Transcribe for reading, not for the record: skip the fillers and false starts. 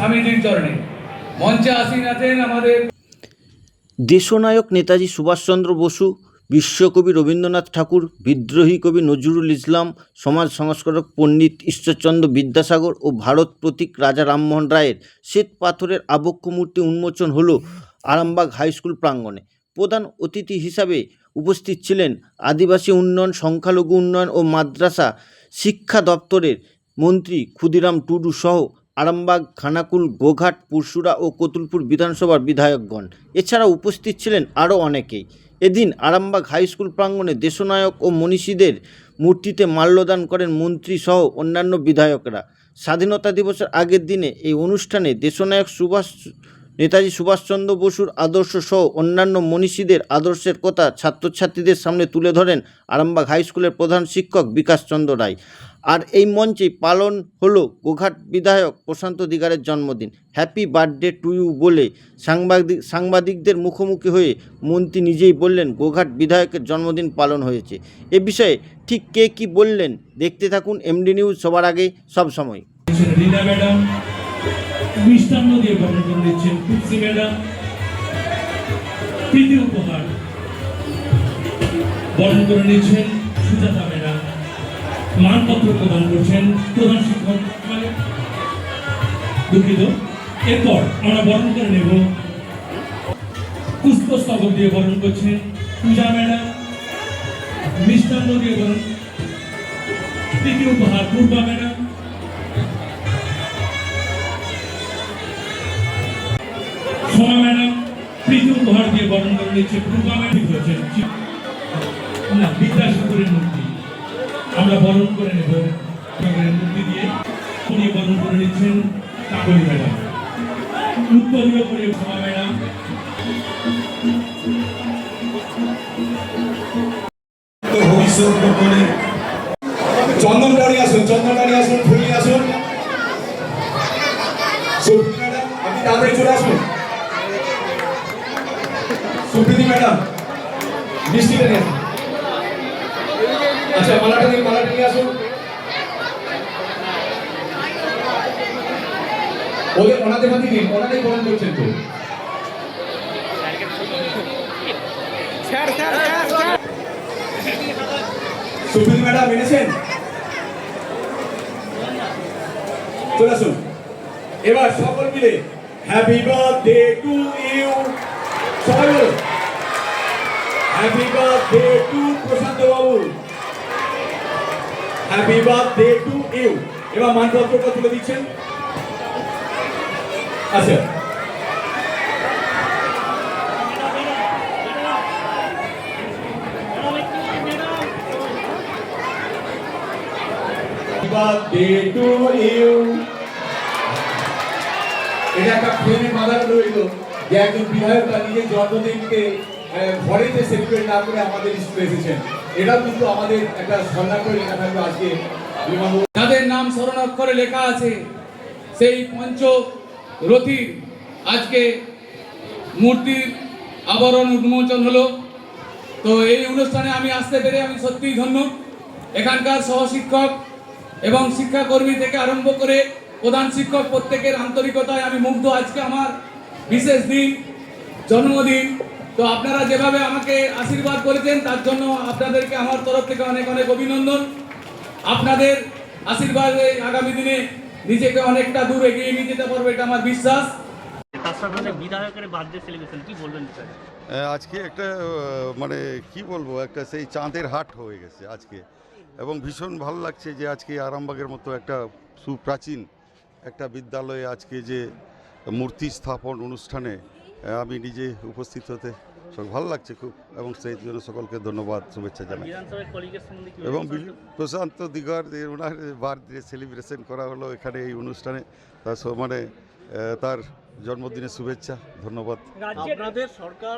স্বামীজির চরণে। মঞ্চে আসীন আছেন আমাদের দেশনায়ক নেতাজি সুভাষচন্দ্র বসু, বিশ্বকবি রবীন্দ্রনাথ ঠাকুর, বিদ্রোহী কবি নজরুল ইসলাম, সমাজ সংস্কারক পণ্ডিত ঈশ্বরচন্দ্র বিদ্যাসাগর ও ভারত প্রতীক রাজা রামমোহন রায়ের শ্বেত পাথরের আবক্ষ মূর্তি উন্মোচন হলো আরামবাগ হাইস্কুল প্রাঙ্গণে। প্রধান অতিথি হিসাবে উপস্থিত ছিলেন আদিবাসী উন্নয়ন, সংখ্যালঘু উন্নয়ন ও মাদ্রাসা শিক্ষা দপ্তরের মন্ত্রী ক্ষুদিরাম টুডু সহ আরামবাগ, খানাকুল, গোঘাট, পুরসুরা ও কতুলপুর বিধানসভার বিধায়কগণ। এছাড়া উপস্থিত ছিলেন আরও অনেকেই। এদিন আরামবাগ হাইস্কুল প্রাঙ্গণে দেশনায়ক ও মনীষীদের মূর্তিতে মাল্যদান করেন মন্ত্রী সহ অন্যান্য বিধায়করা। স্বাধীনতা দিবসের আগের দিনে এই অনুষ্ঠানে দেশনায়ক নেতাজি সুভাষচন্দ্র বসুর আদর্শ সহ অন্যান্য মনীষীদের আদর্শের কথা ছাত্রছাত্রীদের সামনে তুলে ধরেন আরামবাগ হাইস্কুলের প্রধান শিক্ষক বিকাশ চন্দ্র রায়। আর এই মঞ্চে পালন হলো গোঘাট বিধায়ক প্রশান্ত দিগারের জন্মদিন। হ্যাপি বার্থডে টু ইউ বলে সাংবাদিকদের মুখোমুখি হয়ে মন্ত্রী নিজেই বললেন গোঘাট বিধায়কের জন্মদিন পালন হয়েছে। এ বিষয়ে ঠিক কে কী বললেন দেখতে থাকুন এমডি নিউজ, সবার আগে সব সময়। রিনা ম্যাডাম মিষ্টান্ন দিয়ে বরণ করে দিচ্ছেন তুলসী ম্যাডাম, প্রীতি উপহার বরণ করে নিচ্ছেন সুজাতা ম্যাডাম, মানপত্র প্রদান করছেন প্রধান শিক্ষক। দুঃখিত, এরপর আমরা বরণ করে নেব পুষ্পস্তবক দিয়ে বরণ করছেন পূজা ম্যাডাম, মিষ্টান্ন দিয়ে বরণ, প্রীতি উপহার পূর্বা ম্যাডাম, সোমা ম্যাডাম, প্রীতি উপহার দিয়ে বরণ করে নিচ্ছে পূর্বা ম্যাডাম হচ্ছেন না বিদ্যাসাগরের মূর্তি আমরা বরণ করে নেব মূর্তি দিয়ে বরণ করে নিচ্ছেন কাকলি ম্যাডাম, উত্তরীয় করে সোমা ম্যাডাম, ভবিষ্যৎ বলে চন্দনটারি আসুন, চন্দনটারি আসুন, ফুলি আসুন, সুপ্রীতি ম্যাডাম আপনি তাড়াতাড়ি চলে আসুন, সুপ্রীতি ম্যাডাম মিষ্টিটা নিয়ে আসুন। আচ্ছা মালাটা নিয়ে আসুন। ওদের ওনাদের মধ্যে দিন, ওনারাই বরণ করছেন তো। সুপ্রীতি ম্যাডাম এনেছেন, চলে আসুন। এবার সকল মিলে হ্যাপি বার্থডে টু ইউ, সবাই বলুন happy birthday to Prashanta Babu, happy birthday to you. এবার মানপত্রটা তুলে দিচ্ছেন। আচ্ছা বার্থডে টু ইউ। এটা একটা ফ্রেমে বাঁধানো রইল যে একজন বিধায়ক তার নিজের জন্মদিনকে ঘরেতে সেলিব্রেট না করে আমাদের স্কুলে এসেছেন। এটাও কিন্তু আমাদের একটা স্বর্ণাক্ষরে লেখা থাকবে আজকে। যাদের নাম স্মরণাক্ষরে লেখা আছে সেই পঞ্চরথীর আজকে মূর্তির আবরণ উন্মোচন হলো। তো এই অনুষ্ঠানে আমি আসতে পেরে আমি সত্যিই ধন্য। এখানকার সহশিক্ষক এবং শিক্ষাকর্মী থেকে আরম্ভ করে প্রধান শিক্ষক প্রত্যেকের আন্তরিকতায় আমি মুগ্ধ। আজকে আমার বিশেষ দিন, জন্মদিন। তো আপনারা যেভাবে আমাকে আশীর্বাদ করেছেন তার জন্য আপনাদেরকে আমার তরফ থেকে অনেক অনেক অভিনন্দন। আপনাদের আশীর্বাদে আগামী দিনে নিজেকে অনেকটা দূর এগিয়ে নিয়ে যেতে পারবো, এটা আমার বিশ্বাস। বিধায়কের বার্থডে সেলিব্রেশন কি বলবেন? আজকে একটা মানে কি বলবো, একটা সেই চাঁদের হাট হয়ে গেছে আজকে, এবং ভীষণ ভালো লাগছে যে আজকে আরামবাগের মতো একটা সুপ্রাচীন একটা বিদ্যালয়ে আজকে যে মূর্তি স্থাপন অনুষ্ঠানে আমি নিজে উপস্থিত হতে ভালো লাগছে খুব, এবং সেই জন্য সকলকে ধন্যবাদ, শুভেচ্ছা জানাই। এবং প্রশান্ত দিগার ওনার বার্থডে সেলিব্রেশন করা হলো এখানে এই অনুষ্ঠানে, তার মানে তার জন্মদিনের শুভেচ্ছা, ধন্যবাদ। আপনাদের সরকার